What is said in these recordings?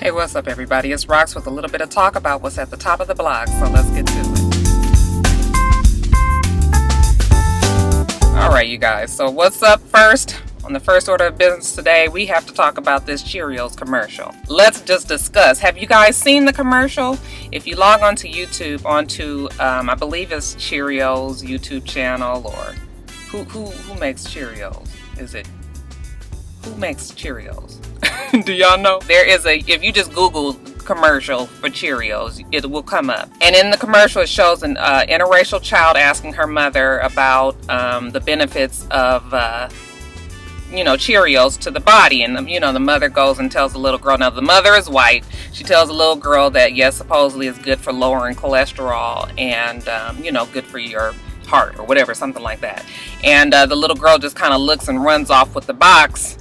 Hey, what's up everybody? It's Rox with a little bit of talk about what's at the top of the blog, so let's get to it. Alright you guys, so what's up first? On the first order of business today, we have to talk about this Cheerios commercial. Let's just discuss. Have you guys seen the commercial? If you log onto YouTube, I believe it's Cheerios YouTube channel, or who makes Cheerios? Who makes Cheerios? Do y'all know? There is if you just Google commercial for Cheerios, it will come up. And in the commercial, it shows an interracial child asking her mother about the benefits of Cheerios to the body. And the mother goes and tells the little girl, now the mother is white, she tells the little girl that yes, supposedly it's good for lowering cholesterol and good for your heart or whatever, something like that. And the little girl just kind of looks and runs off with the box.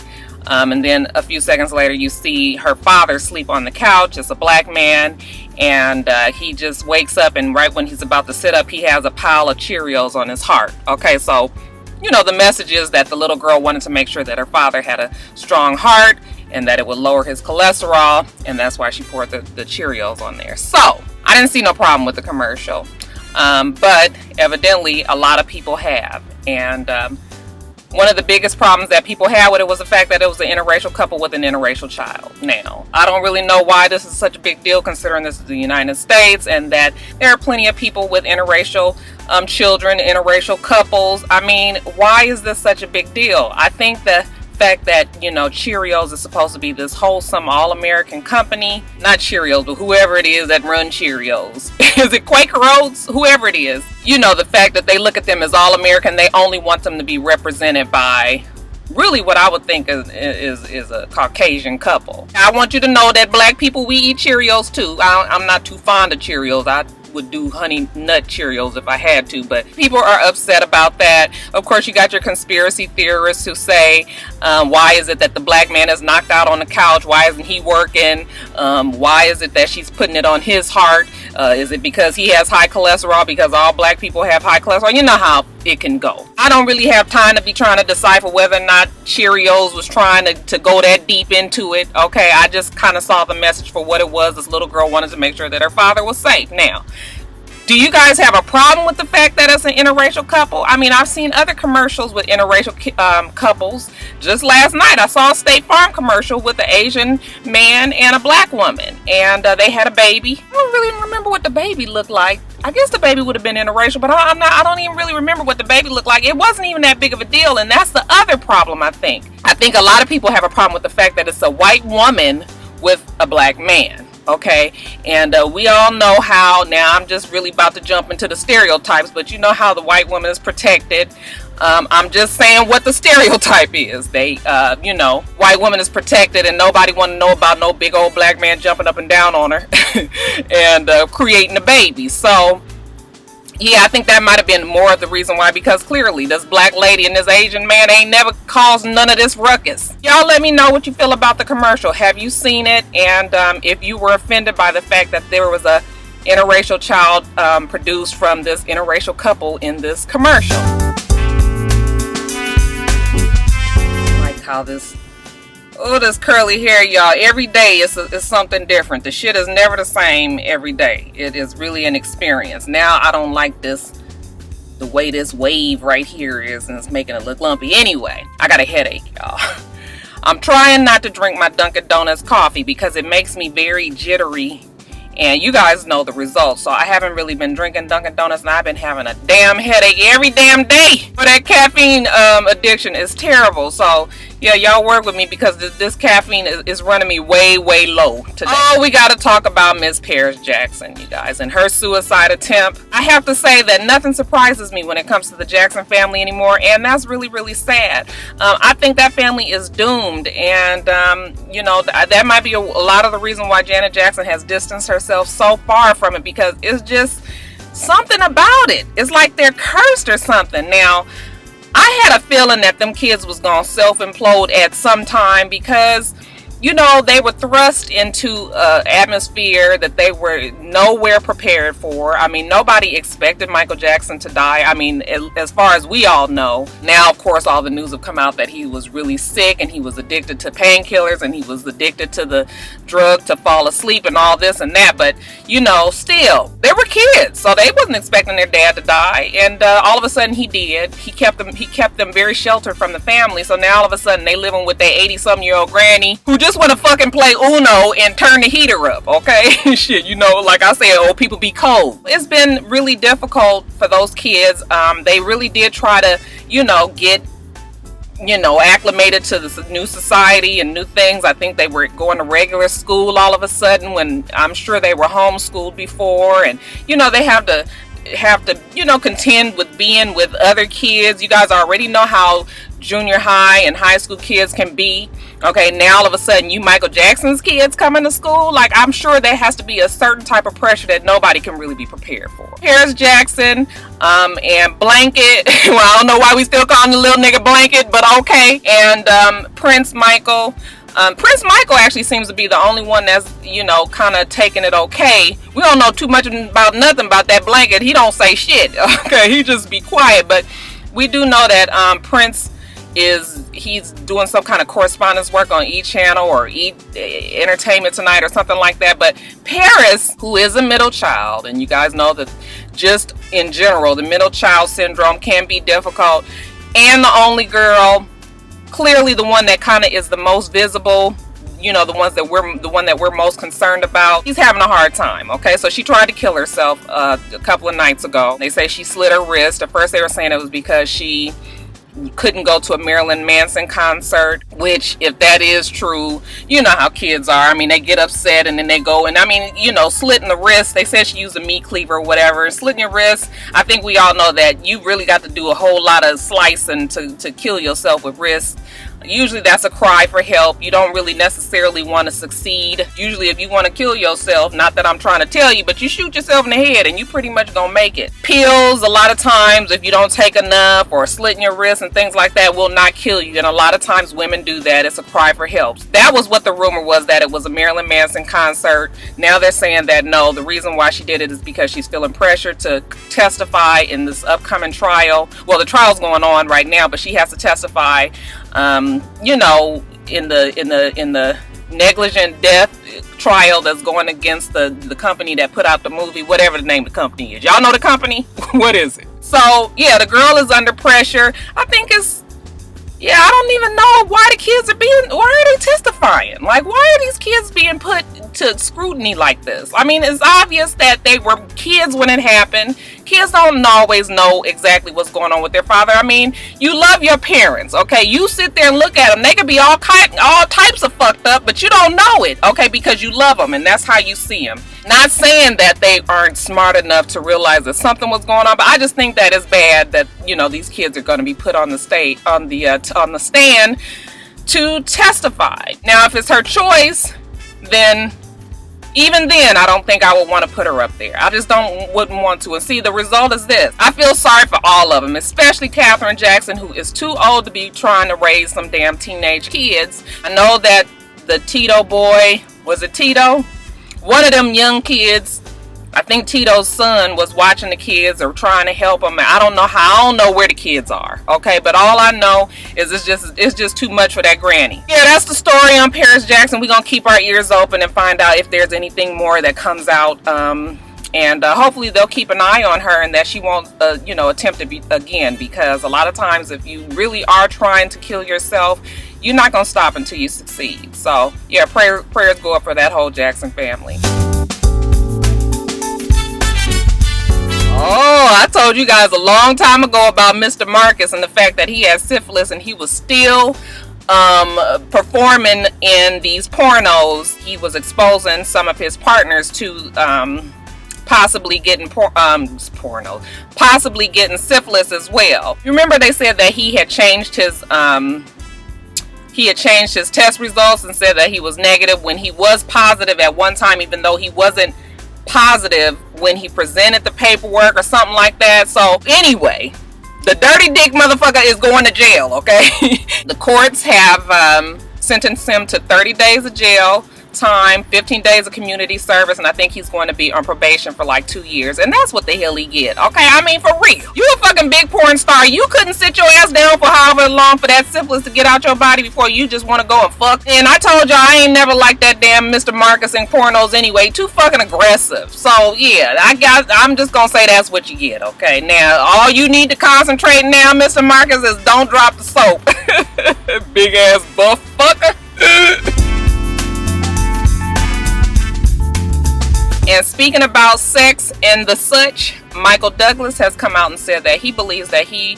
And then a few seconds later, you see her father sleep on the couch. It's a black man, and he just wakes up, and right when he's about to sit up, he has a pile of Cheerios on his heart. Okay, so the message is that the little girl wanted to make sure that her father had a strong heart and that it would lower his cholesterol, and that's why she poured the Cheerios on there. So I didn't see no problem with the commercial, but evidently a lot of people have. And one of the biggest problems that people had with it was the fact that it was an interracial couple with an interracial child. Now, I don't really know why this is such a big deal, considering this is the United States and that there are plenty of people with interracial children, interracial couples. I mean, why is this such a big deal? I think the fact that Cheerios is supposed to be this wholesome all-American company, not Cheerios, but whoever it is that run Cheerios. Is it Quaker Oats? Whoever it is. The fact that they look at them as all-American, they only want them to be represented by really what I would think is a Caucasian couple. I want you to know that black people, we eat Cheerios too. I'm not too fond of Cheerios. I would do honey nut Cheerios if I had to, but people are upset about that. Of course, you got your conspiracy theorists who say, why is it that the black man is knocked out on the couch? Why isn't he working? Why is it that she's putting it on his heart? Is it because he has high cholesterol, because all black people have high cholesterol? You know how it can go. I don't really have time to be trying to decipher whether or not Cheerios was trying to go that deep into it. Okay, I just kind of saw the message for what it was. This little girl wanted to make sure that her father was safe. Now, do you guys have a problem with the fact that it's an interracial couple? I mean, I've seen other commercials with interracial couples. Just last night, I saw a State Farm commercial with an Asian man and a black woman. And they had a baby. I don't really remember what the baby looked like. I guess the baby would have been interracial, but I don't even really remember what the baby looked like. It wasn't even that big of a deal, and that's the other problem, I think. I think a lot of people have a problem with the fact that it's a white woman with a black man. Okay, and we all know how, now I'm just really about to jump into the stereotypes, but you know how the white woman is protected. I'm just saying what the stereotype is. They, white woman is protected and nobody want to know about no big old black man jumping up and down on her and creating a baby. So yeah, I think that might have been more of the reason why, because clearly this black lady and this Asian man ain't never caused none of this ruckus. Y'all let me know what you feel about the commercial. Have you seen it? And if you were offended by the fact that there was a interracial child produced from this interracial couple in this commercial. Like how this curly hair, y'all, every day is something different. The shit is never the same every day. It is really an experience. Now I don't like the way this wave right here is, and it's making it look lumpy. Anyway, I got a headache, y'all. I'm trying not to drink my Dunkin' Donuts coffee because it makes me very jittery, and you guys know the results. So I haven't really been drinking Dunkin' Donuts, and I've been having a damn headache every damn day. But that caffeine addiction is terrible. So yeah, y'all work with me, because this caffeine is running me way low today. Oh, we got to talk about Miss Paris Jackson, you guys, and her suicide attempt. I have to say that nothing surprises me when it comes to the Jackson family anymore, and that's really sad. I think that family is doomed, and that might be a lot of the reason why Janet Jackson has distanced herself so far from it, because it's just something about it. It's like they're cursed or something. Now, I had a feeling that them kids was gonna self-implode at some time, because you know, they were thrust into an atmosphere that they were nowhere prepared for. I mean, nobody expected Michael Jackson to die. I mean, as far as we all know. Now, of course, all the news have come out that he was really sick and he was addicted to painkillers and he was addicted to the drug to fall asleep and all this and that. But, you know, still, they were kids, so they wasn't expecting their dad to die. And all of a sudden he did. He kept them very sheltered from the family. So now all of a sudden they living with their 80-some-year-old granny who just want to fucking play Uno and turn the heater up, okay? Shit, you know, like I said, old people be cold. It's been really difficult for those kids. They really did try to, you know, get, you know, acclimated to the new society and new things. I think they were going to regular school all of a sudden when I'm sure they were homeschooled before. And, you know, they have to, you know, contend with being with other kids. You guys already know how junior high and high school kids can be. Okay, now all of a sudden you Michael Jackson's kids coming to school. Like, I'm sure there has to be a certain type of pressure that nobody can really be prepared for. Paris Jackson and Blanket. Well, I don't know why we still calling the little nigga Blanket, but okay. And Prince Michael. Prince Michael actually seems to be the only one that's, you know, kind of taking it okay. We don't know too much about nothing about that Blanket. He don't say shit. Okay, he just be quiet. But we do know that Prince he's doing some kind of correspondence work on E! Channel or Entertainment Tonight or something like that. But Paris, who is a middle child, and you guys know that just in general, the middle child syndrome can be difficult, and the only girl, clearly the one that kind of is the most visible, you know, the one that we're most concerned about. He's having a hard time. Okay, so she tried to kill herself a couple of nights ago. They say she slit her wrist. At first they were saying it was because she couldn't go to a Marilyn Manson concert, which, if that is true, you know how kids are. I mean, they get upset and then they go, and I mean, you know, slitting the wrist, they said she used a meat cleaver or whatever. Slitting your wrist, I think we all know that you really got to do a whole lot of slicing to kill yourself with wrists. Usually that's a cry for help. You don't really necessarily want to succeed. Usually if you want to kill yourself, not that I'm trying to tell you, but you shoot yourself in the head and you pretty much gonna make it. Pills, a lot of times, if you don't take enough, or slitting your wrists and things like that, will not kill you. And a lot of times women do that. It's a cry for help. That was what the rumor was, that it was a Marilyn Manson concert. Now they're saying that no, the reason why she did it is because she's feeling pressure to testify in this upcoming trial. Well, the trial's going on right now, but she has to testify, you know, in the negligent death trial that's going against the company that put out the movie, whatever the name of the company is. Y'all know the company? What is it? So yeah, the girl is under pressure. I think it's, yeah, I don't even know why the kids are why are they testifying? Like, why are these kids being put to scrutiny like this? I mean, it's obvious that they were kids when it happened. Kids don't always know exactly what's going on with their father. I mean, you love your parents, okay? You sit there and look at them. They could be all types of fucked up, but you don't know it, okay? Because you love them, and that's how you see them. Not saying that they aren't smart enough to realize that something was going on, but I just think that it's bad that, you know, these kids are going to be put on the stand to testify. Now, if it's her choice, then even then, I don't think I would want to put her up there. I just wouldn't want to. And see, the result is this. I feel sorry for all of them, especially Katherine Jackson, who is too old to be trying to raise some damn teenage kids. I know that the Tito boy, was it Tito? One of them young kids, I think Tito's son, was watching the kids or trying to help them. I don't know where the kids are, okay? But all I know is it's just too much for that granny. Yeah, that's the story on Paris Jackson. We're gonna keep our ears open and find out if there's anything more that comes out. And hopefully they'll keep an eye on her and that she won't, you know, attempt it again. Because a lot of times, if you really are trying to kill yourself, you're not gonna stop until you succeed. So yeah, prayers go up for that whole Jackson family. Oh, I told you guys a long time ago about Mr. Marcus and the fact that he had syphilis and he was still performing in these pornos. He was exposing some of his partners to possibly getting possibly getting syphilis as well. You remember they said that he had changed his test results and said that he was negative when he was positive at one time, even though he wasn't positive when he presented the paperwork or something like that. So anyway, the dirty dick motherfucker is going to jail, okay? The courts have sentenced him to 30 days of jail time, 15 days of community service, and I think he's going to be on probation for like 2 years, and that's what the hell he get. Okay, I mean, for real, you a fucking big porn star, you couldn't sit your ass down for however long for that syphilis to get out your body before you just want to go and fuck. And I told y'all I ain't never liked that damn Mr. Marcus in pornos anyway, too fucking aggressive. So yeah, I'm just gonna say that's what you get. Okay, now all you need to concentrate now, Mr. Marcus, is don't drop the soap. Big ass buff fucker. And speaking about sex and the such, Michael Douglas has come out and said that he believes that he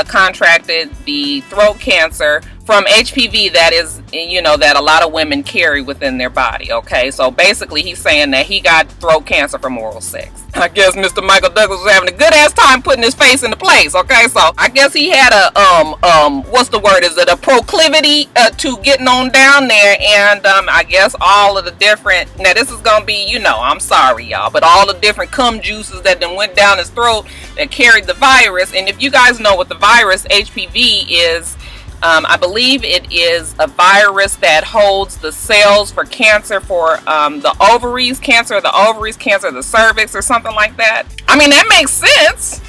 contracted the throat cancer from HPV that is, you know, that a lot of women carry within their body. Okay, so basically he's saying that he got throat cancer from oral sex. I guess Mr. Michael Douglas was having a good ass time putting his face into place. Okay, so I guess he had a what's the word, is it a proclivity to getting on down there, and I guess all of the different, now this is gonna be, you know, I'm sorry y'all, but all the different cum juices that then went down his throat that carried the virus. And if you guys know what the virus HPV is, I believe it is a virus that holds the cells for cancer for the ovaries, cancer of the ovaries, cancer of the cervix, or something like that. I mean, that makes sense.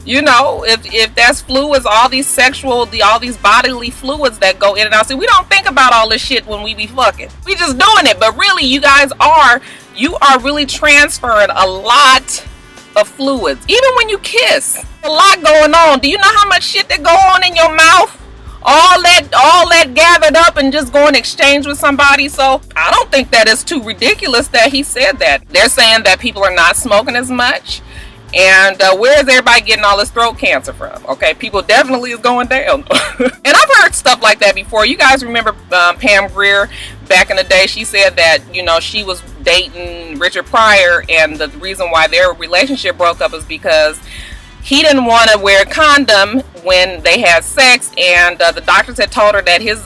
You know, if that's fluids, all these sexual, all these bodily fluids that go in and out. See, we don't think about all this shit when we be fucking. We just doing it. But really, you are really transferring a lot of fluids. Even when you kiss, a lot going on. Do you know how much shit that go on in your mouth? All that gathered up and just go in exchange with somebody. So I don't think that is too ridiculous that he said that. They're saying that people are not smoking as much. And where is everybody getting all this throat cancer from? Okay, people definitely is going down. And I've heard stuff like that before. You guys remember Pam Grier back in the day? She said that, you know, she was dating Richard Pryor, and the reason why their relationship broke up is because he didn't want to wear a condom when they had sex, and the doctors had told her that his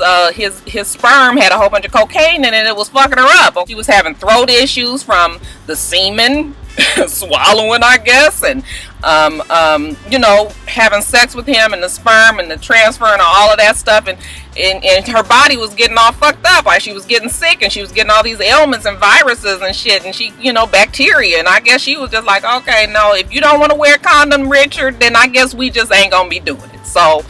sperm had a whole bunch of cocaine in it, and it was fucking her up. She was having throat issues from the semen swallowing, I guess, and you know, having sex with him and the sperm and the transfer and all of that stuff, and her body was getting all fucked up. Like, she was getting sick, and she was getting all these ailments and viruses and shit, and she, you know, bacteria. And I guess she was just like, okay, no, if you don't want to wear a condom, Richard, then I guess we just ain't gonna be doing it. So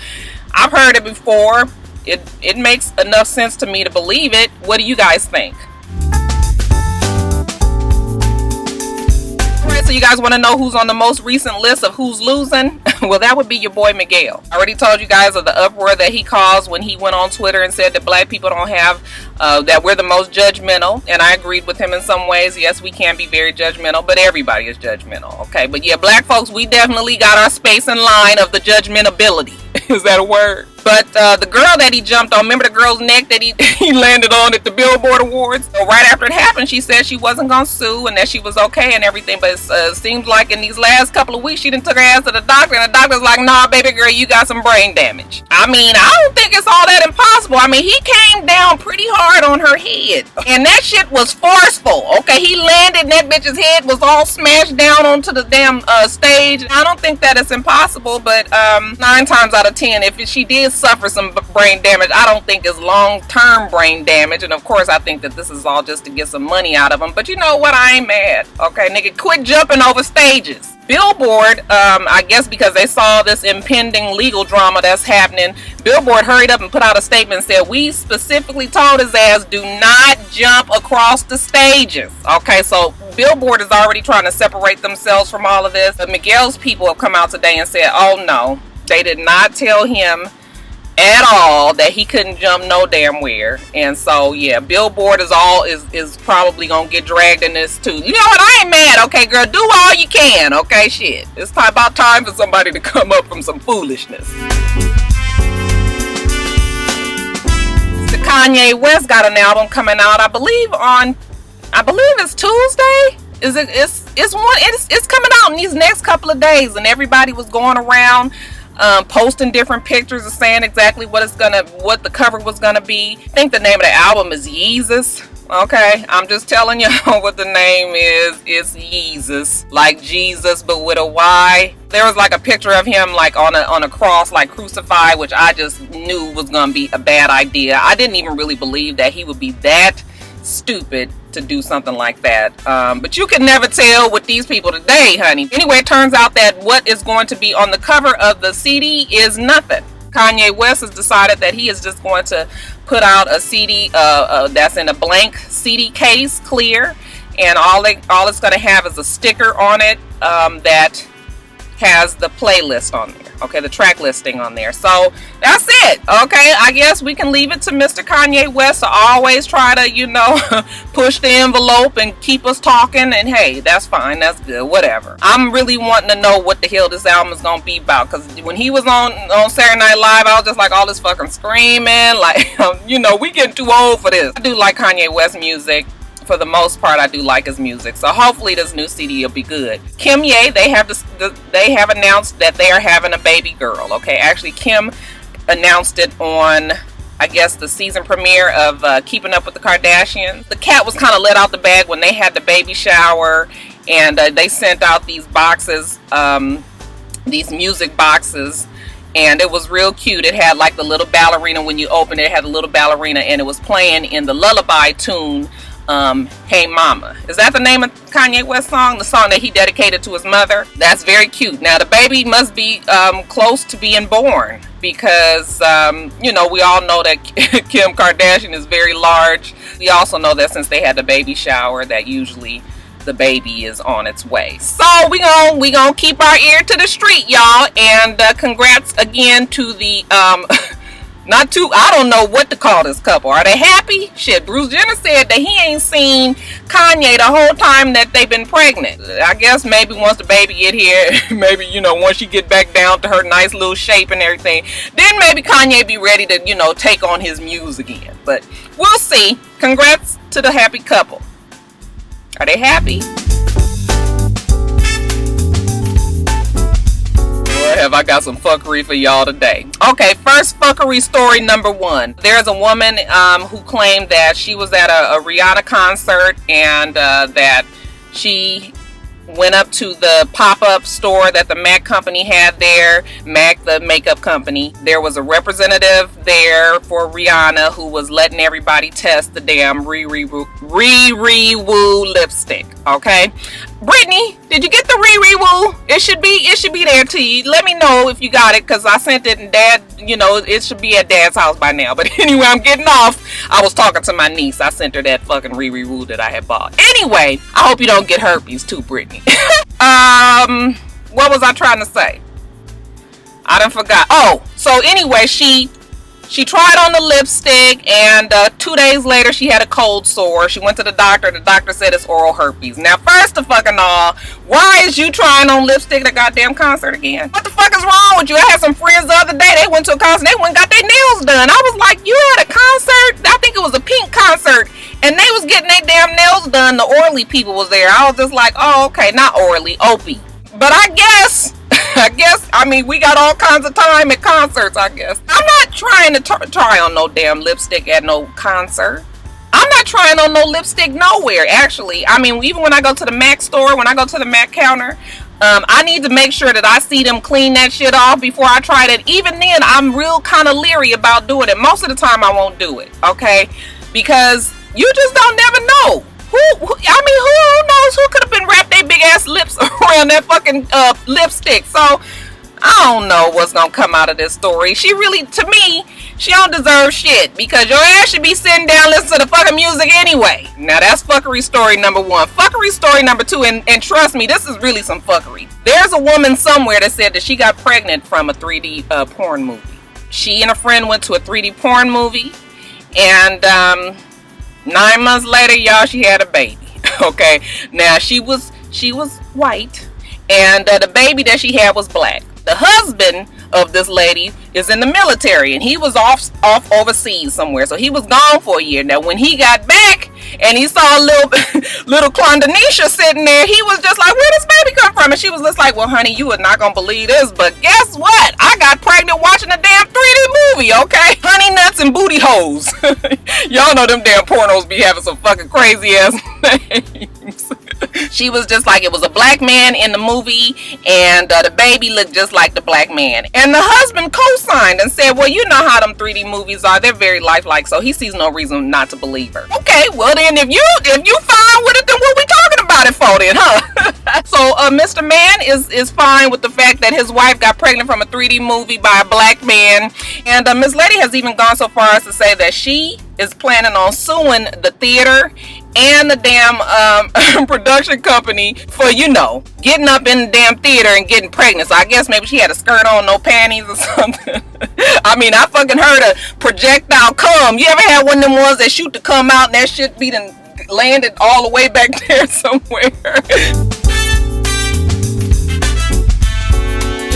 I've heard it before. It makes enough sense to me to believe it. What do you guys think? So you guys want to know who's on the most recent list of who's losing? Well, that would be your boy Miguel. I already told you guys of the uproar that he caused when he went on Twitter and said that black people don't have, that we're the most judgmental. And I agreed with him in some ways. Yes, we can be very judgmental, but everybody is judgmental. Okay, but yeah, black folks, we definitely got our space in line of the judgmentability. Is that a word? But the girl that he jumped on, remember the girl's neck that he landed on at the Billboard Awards? So right after it happened, she said she wasn't going to sue and that she was okay and everything. But it seems like in these last couple of weeks, she done took her ass to the doctor, and the doctor's like, nah, baby girl, you got some brain damage. I mean, I don't think it's all that impossible. I mean, he came down pretty hard on her head, and that shit was forceful. Okay, he landed and that bitch's head was all smashed down onto the damn stage. I don't think that it's impossible, but 9 times out of 10, if she did suffer some brain damage, I don't think it's long-term brain damage. And of course, I think that this is all just to get some money out of him. But you know what? I ain't mad. Okay, nigga, quit jumping over stages. Billboard, I guess because they saw this impending legal drama that's happening, Billboard hurried up and put out a statement and said, we specifically told his ass, do not jump across the stages. Okay, so Billboard is already trying to separate themselves from all of this. But Miguel's people have come out today and said, oh no, they did not tell him at all that he couldn't jump no damn where. And so yeah, Billboard is probably gonna get dragged in this too. You know what? I ain't mad. Okay, girl, do all you can. Okay, shit, it's about time for somebody to come up from some foolishness. The Kanye West got an album coming out, I believe it's Tuesday. It's coming out in these next couple of days, and everybody was going around posting different pictures and saying exactly what the cover was gonna be. I think the name of the album is Yeezus Okay, I'm just telling y'all what the name is. It's Yeezus, like Jesus but with a Y. There was like a picture of him like on a cross, like crucified, which I just knew was gonna be a bad idea. I didn't even really believe that he would be that stupid to do something like that. But you can never tell with these people today, honey. Anyway, it turns out that what is going to be on the cover of the CD is nothing. Kanye West has decided that he is just going to put out a CD that's in a blank CD case, clear, and all it's going to have is a sticker on it that has the playlist on there. Okay, the track listing on there. So that's it. Okay, I guess we can leave it to Mr. Kanye West to always try to, you know, push the envelope and keep us talking. And hey, that's fine. That's good. Whatever. I'm really wanting to know what the hell this album is gonna be about. Because when he was on Saturday Night Live, I was just like all this fucking screaming. Like, you know, we getting too old for this. I do like Kanye West music. For the most part, I do like his music, so hopefully this new CD will be good. KIMYE, they have announced that they are having a baby girl. Okay, actually Kim announced it on, I guess, the season premiere of Keeping Up with the Kardashians. The cat was kind of let out the bag when they had the baby shower, and they sent out these boxes, these music boxes, and it was real cute. It had like the little ballerina. When you open it, it had a little ballerina, and it was playing in the lullaby tune, Hey Mama. Is that the name of Kanye West song? The song that he dedicated to his mother? That's very cute. Now the baby must be close to being born because, you know, we all know that Kim Kardashian is very large. We also know that since they had the baby shower that usually the baby is on its way. So we gonna keep our ear to the street, y'all, and congrats again to the I don't know what to call this couple. Are they happy? Shit, Bruce Jenner said that he ain't seen Kanye the whole time that they've been pregnant. I guess maybe once the baby get here, maybe, you know, once she get back down to her nice little shape and everything, then maybe Kanye be ready to, you know, take on his muse again. But we'll see. Congrats to the happy couple. Are they happy? Have I got some fuckery for y'all today. Okay, first fuckery story number one. There's a woman who claimed that she was at a Rihanna concert and that she went up to the pop-up store that the MAC company had there. MAC, the makeup company. There was a representative there for Rihanna who was letting everybody test the damn Riri Woo lipstick. Okay, Brittany, did you get the Riri Woo? It should be there to you. Let me know if you got it, because I sent it and Dad, you know, it should be at Dad's house by now. But anyway, I'm getting off. I was talking to my niece. I sent her that fucking Riri Woo that I had bought. Anyway, I hope you don't get herpes too, Brittany. What was I trying to say? I done forgot. Oh, so anyway, she tried on the lipstick, and 2 days later she had a cold sore. She went to the doctor. The doctor said it's oral herpes. Now, first of fucking all, why is you trying on lipstick at a goddamn concert again? What the fuck is wrong with you? I had some friends the other day. They went to a concert. They went and got their nails done. I was like, you had a concert? I think it was a Pink concert, and they was getting their damn nails done. The Orly people was there. I was just like, oh, okay, not Orly, Opie. But I guess, I mean, we got all kinds of time at concerts, I guess. I'm not trying to try on no damn lipstick at no concert. I'm not trying on no lipstick nowhere, actually. I mean, even when I go to the MAC store, when I go to the MAC counter, I need to make sure that I see them clean that shit off before I try it. Even then, I'm real kind of leery about doing it. Most of the time, I won't do it, okay? Because you just don't never know. Who knows who could have been wrapped their big ass lips around that fucking lipstick. So I don't know what's gonna come out of this story. She really, to me, she don't deserve shit, because your ass should be sitting down listening to the fucking music anyway. Now that's fuckery story number one. Fuckery story number two, and trust me, this is really some fuckery. There's a woman somewhere that said that she got pregnant from a 3D porn movie. She and a friend went to a 3D porn movie, and 9 months later, y'all, she had a baby. Okay, now she was white, and the baby that she had was black. The husband of this lady is in the military, and he was off overseas somewhere, so he was gone for a year. Now when he got back, and he saw a little little Clondonisha sitting there. He was just like, where does baby come from? And she was just like, well, honey, you are not gonna believe this, but guess what? I got pregnant watching a damn 3D movie, okay? Honey nuts and booty holes. Y'all know them damn pornos be having some fucking crazy ass names. She was just like, it was a black man in the movie, and the baby looked just like the black man. And the husband co-signed and said, well, you know how them 3D movies are. They're very lifelike, so he sees no reason not to believe her. Okay, well then, if you fine with it, then what we talking about it for then, huh? So Mr. Man is fine with the fact that his wife got pregnant from a 3D movie by a black man. And Miss Lady has even gone so far as to say that she is planning on suing the theater and the damn production company for, you know, getting up in the damn theater and getting pregnant. So I guess maybe she had a skirt on, no panties or something. I mean, I fucking heard a projectile cum. You ever had one of them ones that shoot the cum out and that shit be done landed all the way back there somewhere?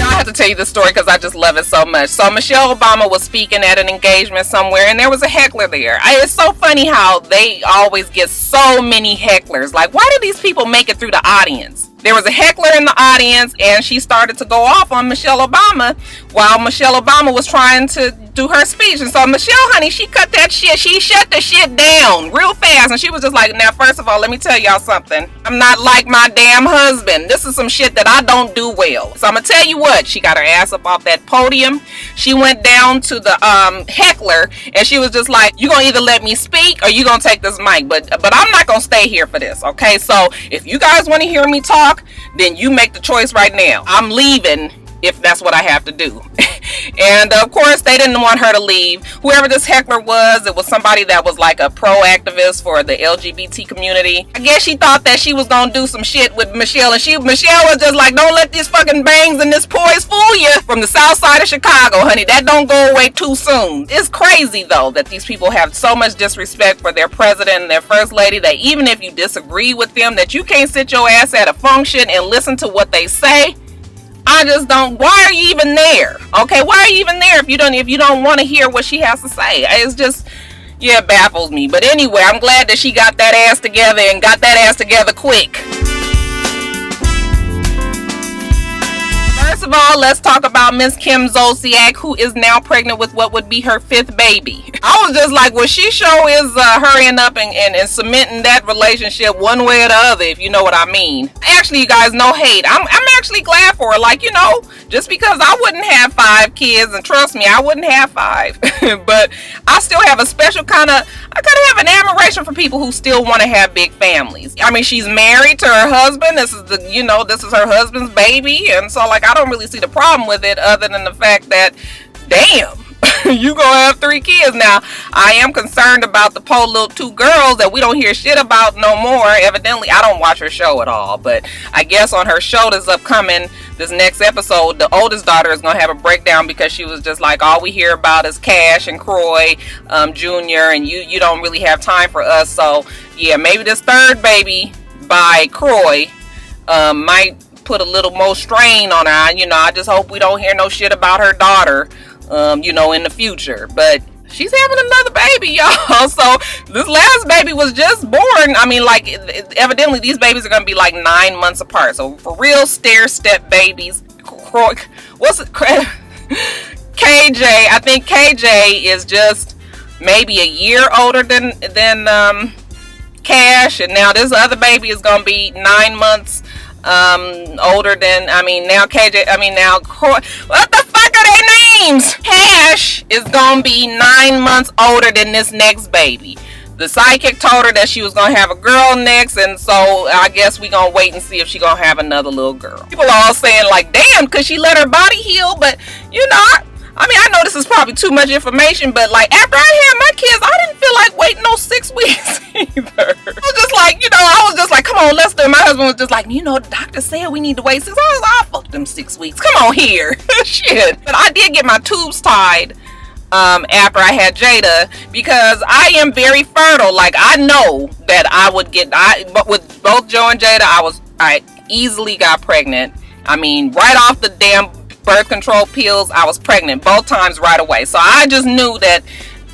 I have to tell you the story because I just love it so much. So Michelle Obama was speaking at an engagement somewhere, and there was a heckler there. It's so funny how they always get so many hecklers. Like, why do these people make it through the audience? There was a heckler in the audience, and she started to go off on Michelle Obama while Michelle Obama was trying to do her speech. And so Michelle, honey, she cut that shit. She shut the shit down real fast. And she was just like, now, first of all, let me tell y'all something. I'm not like my damn husband. This is some shit that I don't do well. So I'm going to tell you what. She got her ass up off that podium. She went down to the heckler, and she was just like, you going to either let me speak or you going to take this mic. But I'm not going to stay here for this, okay? So if you guys want to hear me talk, then you make the choice right now. I'm leaving if that's what I have to do. And of course they didn't want her to leave. Whoever this heckler was, it was somebody that was like a pro-activist for the LGBT community. I guess she thought that she was gonna do some shit with Michelle, and Michelle was just like, don't let these fucking bangs and this poise fool you. From the south side of Chicago, honey, that don't go away too soon. It's crazy though that these people have so much disrespect for their president and their first lady that even if you disagree with them, that you can't sit your ass at a function and listen to what they say. I just don't. Why are you even there? Okay, why are you even there if you don't want to hear what she has to say? It's just, yeah, it baffles me. But anyway, I'm glad that she got that ass together and got that ass together quick. First of all, let's talk about Miss Kim Zolciak, who is now pregnant with what would be her 5th baby. I was just like, well, she sure is hurrying up and cementing that relationship one way or the other, if you know what I mean. Actually, you guys, no hate. I'm actually glad for her. Like, you know, just because I wouldn't have 5 kids, and trust me, I wouldn't have 5. But I still have a special I kind of have an admiration for people who still want to have big families. I mean, she's married to her husband. This is her husband's baby. And so, like, I don't really see the problem with it other than the fact that, damn, you gonna have 3 kids. Now, I am concerned about the poor little 2 girls that we don't hear shit about no more. Evidently, I don't watch her show at all, but I guess on her show that's upcoming, this next episode, the oldest daughter is gonna have a breakdown because she was just like, all we hear about is Cash and Croy Jr. and you don't really have time for us. So yeah, maybe this 3rd baby by Croy might put a little more strain on her. You know, I just hope we don't hear no shit about her daughter you know, in the future. But she's having another baby, y'all. So this last baby was just born. I mean, like, evidently these babies are gonna be like 9 months apart. So for real, stair-step babies. What's it? KJ. I think KJ is just maybe a year older than Cash, and now this other baby is gonna be 9 months older than, now KJ, now what the fuck are their names? Cash is gonna be 9 months older than this next baby. The sidekick told her that she was gonna have a girl next, and so I guess we gonna wait and see if she gonna have another little girl. People are all saying like, damn, cause she let her body heal, but you know, I know this is probably too much information, but like after I had my kids, I didn't feel like waiting no 6 weeks either. I was just like, come on, let's do it. My husband was just like, you know, the doctor said we need to wait 6 hours. I'll fuck them 6 weeks. Come on here. Shit. But I did get my tubes tied after I had Jada because I am very fertile. Like, I know that I would but with both Joe and Jada, I easily got pregnant. I mean, right off the damn birth control pills, I was pregnant both times right away. So I just knew that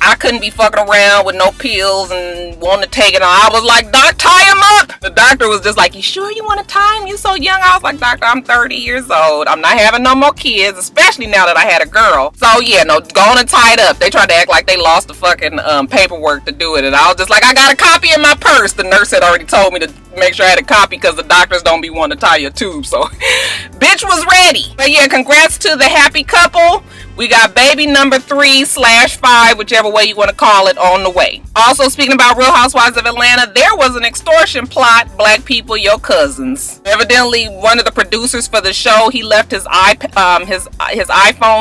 I couldn't be fucking around with no pills and wanting to take it on. I was like, Doc, tie him up. The doctor was just like, you sure you want to tie him? You so young. I was like, doctor, I'm 30 years old. I'm not having no more kids, especially now that I had a girl. So yeah, no, go on and tie it up. They tried to act like they lost the fucking paperwork to do it. And I was just like, I got a copy in my purse. The nurse had already told me to make sure I had a copy because the doctors don't be wanting to tie your tube. So bitch was ready. But yeah, congrats to the happy couple. We got baby number 3/5, whichever way you want to call it, on the way. Also, speaking about Real Housewives of Atlanta, there was an extortion plot. Black people, your cousins. Evidently, one of the producers for the show, he left his iPhone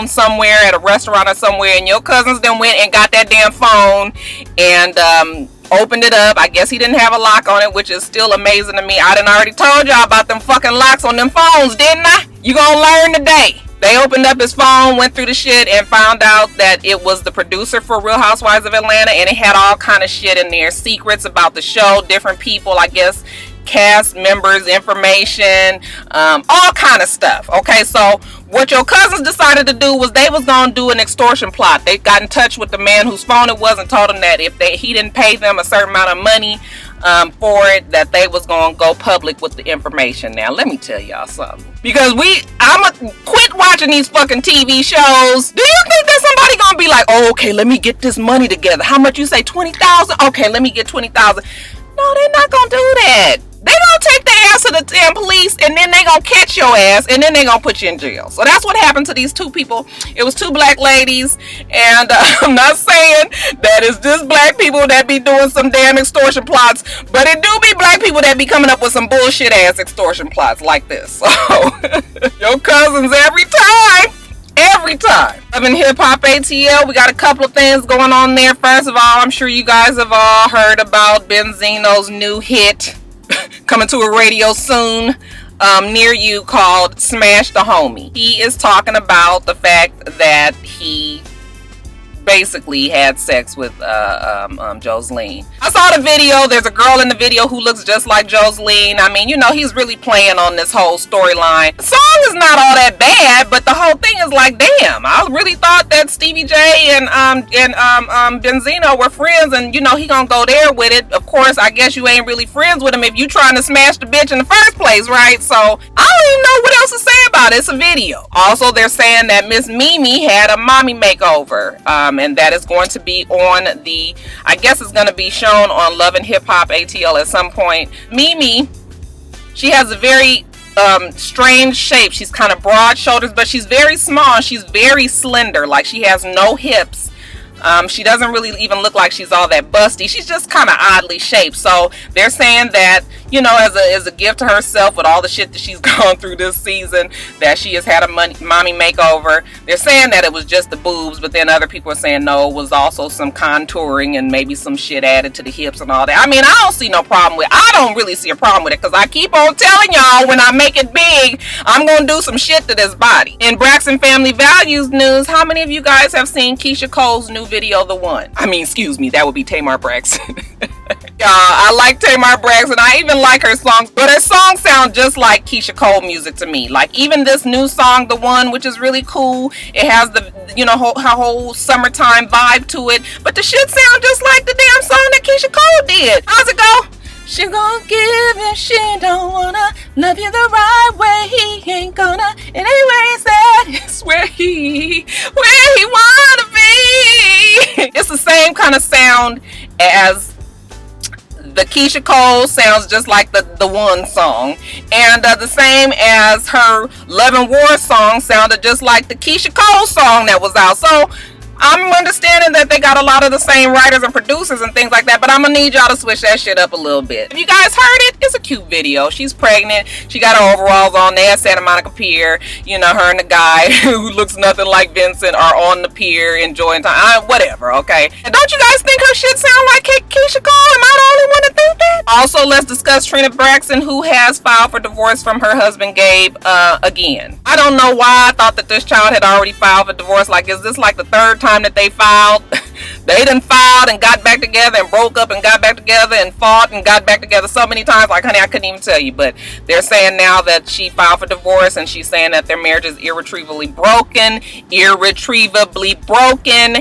somewhere at a restaurant or somewhere, and your cousins then went and got that damn phone and opened it up. I guess he didn't have a lock on it, which is still amazing to me. I done already told y'all about them fucking locks on them phones, didn't I? You gonna learn today. They opened up his phone, went through the shit, and found out that it was the producer for Real Housewives of Atlanta, and it had all kind of shit in there. Secrets about the show, different people, I guess, cast members, information, all kind of stuff. Okay, so what your cousins decided to do was they was going to do an extortion plot. They got in touch with the man whose phone it was and told him that if he didn't pay them a certain amount of money for it, that they was going to go public with the information. Now, let me tell y'all something. Because I'ma quit watching these fucking TV shows. Do you think that somebody going to be like, oh, okay, let me get this money together. How much you say, 20,000? Okay, let me get 20,000. No, they're not going to do that. They gonna take the ass to the damn police, and then they gonna catch your ass, and then they gonna put you in jail. So that's what happened to these two people. It was two black ladies, and I'm not saying that it's just black people that be doing some damn extortion plots, but it do be black people that be coming up with some bullshit ass extortion plots like this. So your cousins every time. Every time. Love and Hip Hop ATL, we got a couple of things going on there. First of all, I'm sure you guys have all heard about Benzino's new hit coming to a radio soon near you called Smash the Homie. He is talking about the fact that he basically had sex with Joseline. I saw the video. There's a girl in the video who looks just like Joseline. I mean, you know, he's really playing on this whole storyline. The song is not all that bad, but the whole thing is like, damn, I really thought that Stevie J and Benzino were friends, and you know, he gonna go there with it. Of course, I guess you ain't really friends with him if you trying to smash the bitch in the first place, right? So I don't even know what else to say about it. It's a video. Also, they're saying that Miss Mimi had a mommy makeover, and that is going to be on I guess it's going to be shown on Love and Hip Hop ATL at some point. Mimi, she has a very strange shape. She's kind of broad shoulders, but she's very small. She's very slender. Like, she has no hips. She doesn't really even look like she's all that busty. She's just kind of oddly shaped. So they're saying that, you know, as a gift to herself with all the shit that she's gone through this season, that she has had a mommy makeover. They're saying that it was just the boobs, but then other people are saying no, it was also some contouring and maybe some shit added to the hips and all that. I mean, I don't see no problem with it. I don't really see a problem with it, because I keep on telling y'all, when I make it big, I'm going to do some shit to this body. In Braxton Family Values news, how many of you guys have seen Keisha Cole's new video, The One? I mean, excuse me, that would be Tamar Braxton. I like Tamar Braxton. I even like her songs, but her songs sound just like Keisha Cole music to me. Like, even this new song, The One, which is really cool, it has the, you know, her whole summertime vibe to it, but the shit sound just like the damn song that Keisha Cole did. How's it go? She gonna give you, she don't wanna love you the right way, he ain't gonna, anyway said it's where he wanna be. It's the same kind of sound as the Keisha Cole, sounds just like the One song, and the same as her Love and War song sounded just like the Keisha Cole song that was out. So I'm understanding that they got a lot of the same writers and producers and things like that, but I'm gonna need y'all to switch that shit up a little bit. If you guys heard it, it's a cute video. She's pregnant. She got her overalls on there at Santa Monica Pier. You know, her and the guy who looks nothing like Vincent are on the pier enjoying time. Whatever, okay? And don't you guys think her shit sound like Keisha Cole? Am I the only one to think that? Also, let's discuss Trina Braxton, who has filed for divorce from her husband Gabe again. I don't know why I thought that this child had already filed for divorce. Like, is this like the third time time that they filed. They done filed and got back together and broke up and got back together and fought and got back together so many times. Like, honey, I couldn't even tell you. But they're saying now that she filed for divorce, and she's saying that their marriage is irretrievably broken,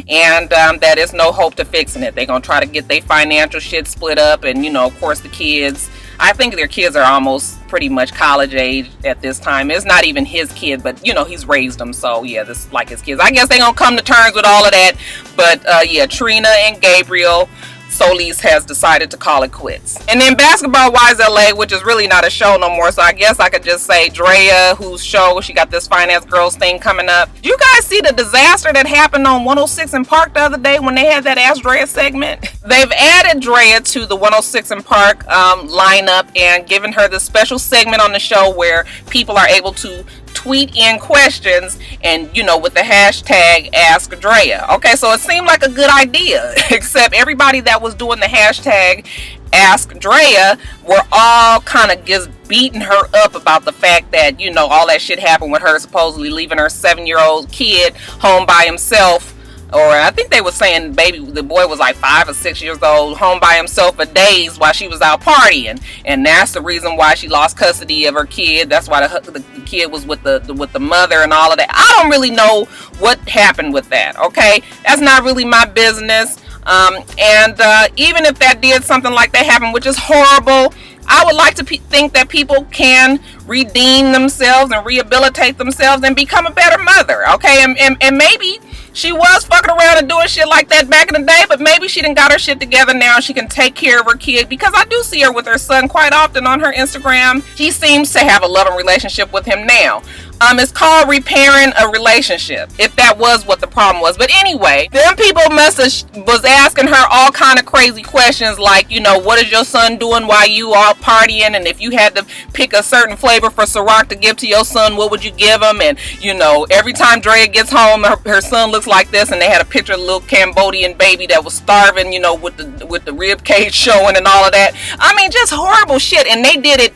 and that is no hope to fixing it. They're going to try to get their financial shit split up, and, you know, of course, the kids. I think their kids are almost pretty much college age at this time. It's not even his kid, but, you know, he's raised them. So, yeah, this is like his kids. I guess they're going to come to terms with all of that. But, yeah, Trina and Gabriel Solis has decided to call it quits. And then Basketball Wise LA, which is really not a show no more, so I guess I could just say Draya, whose show, she got this Finance Girls thing coming up. Did you guys see the disaster that happened on 106 in Park the other day when they had that Ask Draya segment? They've added Draya to the 106 in Park lineup and given her this special segment on the show where people are able to tweet in questions, and, you know, with the hashtag Ask Draya. Okay, so it seemed like a good idea, except everybody that was doing the hashtag Ask Draya were all kind of just beating her up about the fact that, you know, all that shit happened with her supposedly leaving her 7-year-old kid home by himself. Or I think they were saying the boy was like 5 or 6 years old, home by himself for days while she was out partying, and that's the reason why she lost custody of her kid. That's why the kid was with the mother and all of that. I don't really know what happened with that. Okay, that's not really my business. Even if that did something like that happen, which is horrible, I would like to think that people can redeem themselves and rehabilitate themselves and become a better mother. Okay, and maybe she was fucking around and doing shit like that back in the day, but maybe she done got her shit together now. She can take care of her kid, because I do see her with her son quite often on her Instagram. She seems to have a loving relationship with him now. It's called repairing a relationship, if that was what the problem was. But anyway, them people was asking her all kind of crazy questions like, you know, what is your son doing while you all partying? And if you had to pick a certain flavor for Ciroc to give to your son, what would you give him? And, you know, every time Draya gets home, her son looks like this, and they had a picture of a little Cambodian baby that was starving, you know, with the rib cage showing and all of that. I mean, just horrible shit. And they did it.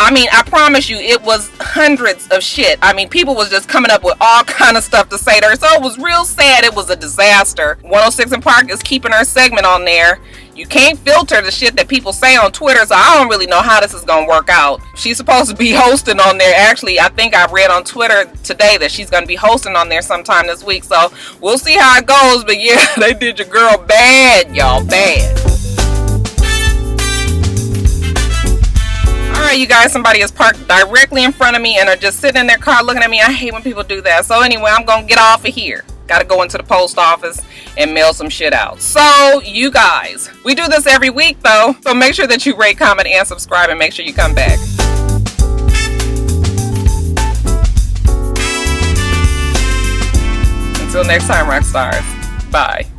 I mean, I promise you, it was hundreds of shit. I mean, people was just coming up with all kind of stuff to say to her. So it was real sad. It was a disaster. 106 in Park is keeping her segment on there. You can't filter the shit that people say on Twitter, so I don't really know how this is going to work out. She's supposed to be hosting on there. Actually, I think I read on Twitter today that she's going to be hosting on there sometime this week. So we'll see how it goes. But yeah, they did your girl bad, y'all, bad. Alright, you guys, somebody is parked directly in front of me and are just sitting in their car looking at me. I hate when people do that. So anyway, I'm going to get off of here. Got to go into the post office and mail some shit out. So, you guys, we do this every week, though. So make sure that you rate, comment, and subscribe, and make sure you come back. Until next time, Roxstars. Bye.